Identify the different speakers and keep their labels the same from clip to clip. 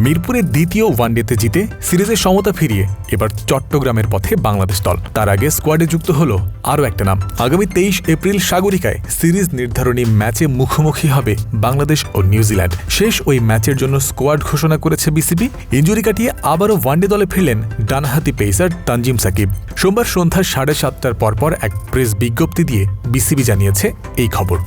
Speaker 1: মিরপুরে দ্বিতীয় ওয়ানডেতে জিতে সিরিজের সমতা ফিরিয়ে এবার চট্টগ্রামের পথে বাংলাদেশ দল। তার আগে স্কোয়াডে যুক্ত হল আরও একটা নাম। আগামী 23 এপ্রিল সাগরিকায় সিরিজ নির্ধারণী ম্যাচে মুখোমুখি হবে বাংলাদেশ ও নিউজিল্যান্ড। শেষ ওই ম্যাচের জন্য স্কোয়াড ঘোষণা করেছে বিসিবি। ইনজুরি কাটিয়ে আবারও ওয়ানডে দলে ফিরলেন ডানহাতি পেসার তানজিম সাকিব। সোমবার সন্ধ্যা 7:30টার পরপর এক প্রেস বিজ্ঞপ্তি দিয়ে বিসিবি জানিয়েছে এই খবর।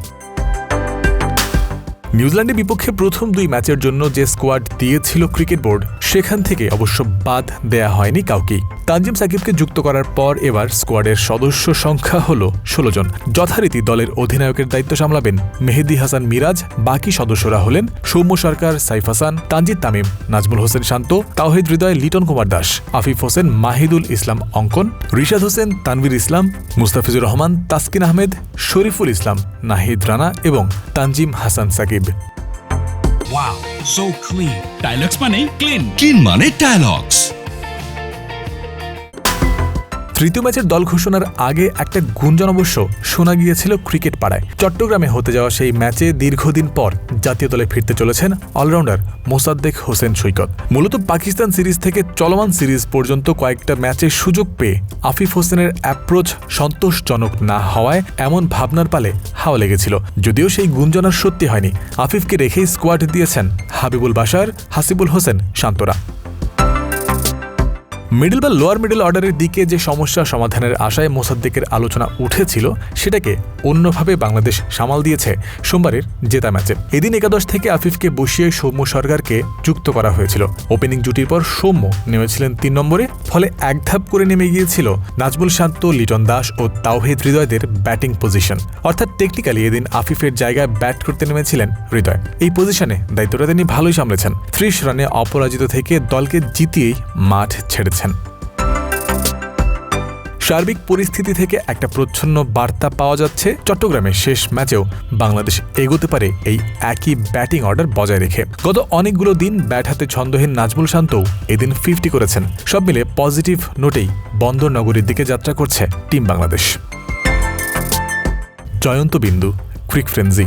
Speaker 1: নিউজিল্যান্ডের বিপক্ষে প্রথম 2 ম্যাচের জন্য যে স্কোয়াড দিয়েছিল ক্রিকেট বোর্ড, সেখান থেকে অবশ্য বাদ দেয়া হয়নি কাউকেই। তানজিম সাকিবকে যুক্ত করার পর এবার স্কোয়াডের সদস্য সংখ্যা হল 16 জন। যথারীতি দলের অধিনায়কের দায়িত্ব সামলাবেন মেহেদী হাসান মিরাজ। বাকি সদস্যরা হলেন সৌম্য সরকার, সাইফ হাসান, তানজিদ তামিম, নাজমুল হোসেন শান্ত, তাওহিদ হৃদয়, লিটন কুমার দাস, আফিফ হোসেন, মাহিদুল ইসলাম অঙ্কন, রিশাদ হোসেন, তানভীর ইসলাম, মুস্তাফিজুর রহমান, তাসকিন আহমেদ, শরীফুল ইসলাম, নাহিদ রানা এবং Tanzim Hasan Shakib.
Speaker 2: Wow, so clean. Dialogues মানে clean. Clean মানে dialogues.
Speaker 1: তৃতীয় ম্যাচের দল ঘোষণার আগে একটা গুঞ্জন অবশ্য শোনা গিয়েছিল ক্রিকেট পাড়ায়। চট্টগ্রামে হতে যাওয়া সেই ম্যাচে দীর্ঘদিন পর জাতীয় দলে ফিরতে চলেছেন অলরাউন্ডার মোসাদ্দেক হোসেন সৈকত। মূলত পাকিস্তান সিরিজ থেকে চলমান সিরিজ পর্যন্ত কয়েকটা ম্যাচের সুযোগ পেয়ে আফিফ হোসেনের অ্যাপ্রোচ সন্তোষজনক না হওয়ায় এমন ভাবনার পালে হাওয়া লেগেছিল। যদিও সেই গুঞ্জন আর সত্যি হয়নি। আফিফকে রেখেই স্কোয়াড দিয়েছেন হাবিবুল বাশার, হাসিবুল হোসেন শান্তরা। মিডল বা লোয়ার মিডল অর্ডারের দিকে যে সমস্যা সমাধানের আশায় মোসাদ্দেকের আলোচনা উঠেছিল, সেটাকে অন্যভাবে বাংলাদেশ সামাল দিয়েছে সোমবারের জেতা ম্যাচে। এদিন একাদশ থেকে আফিফকে বসিয়ে সৌম্য সরকারকে যুক্ত করা হয়েছিল। ওপেনিং জুটির পর সৌম্য নেমেছিলেন 3 নম্বরে, ফলে এক ধাপ করে নেমে গিয়েছিল নাজমুল শান্ত, লিটন দাস ও তাওহিদ হৃদয়দের ব্যাটিং পজিশন। অর্থাৎ টেকনিক্যালি এদিন আফিফের জায়গায় ব্যাট করতে নেমেছিলেন হৃদয়। এই পজিশনে দায়িত্বটা তিনি ভালোই সামলেছেন। 30 রানে অপরাজিত থেকে দলকে জিতিয়েই মাঠ ছেড়েছেন। সার্বিক পরিস্থিতি থেকে একটা প্রচ্ছন্ন বার্তা পাওয়া যাচ্ছে। চট্টগ্রামের শেষ ম্যাচেও বাংলাদেশ এগোতে পারে এই একই ব্যাটিং অর্ডার বজায় রেখে। গত অনেকগুলো দিন ব্যাট হাতে ছন্দহীন নাজমুল শান্তও এদিন 50 করেছেন। সব মিলে পজিটিভ নোটেই বন্দর নগরীর দিকে যাত্রা করছে টিম বাংলাদেশ। জয়ন্ত বিন্দু, ক্রিক ফ্রেন্সি।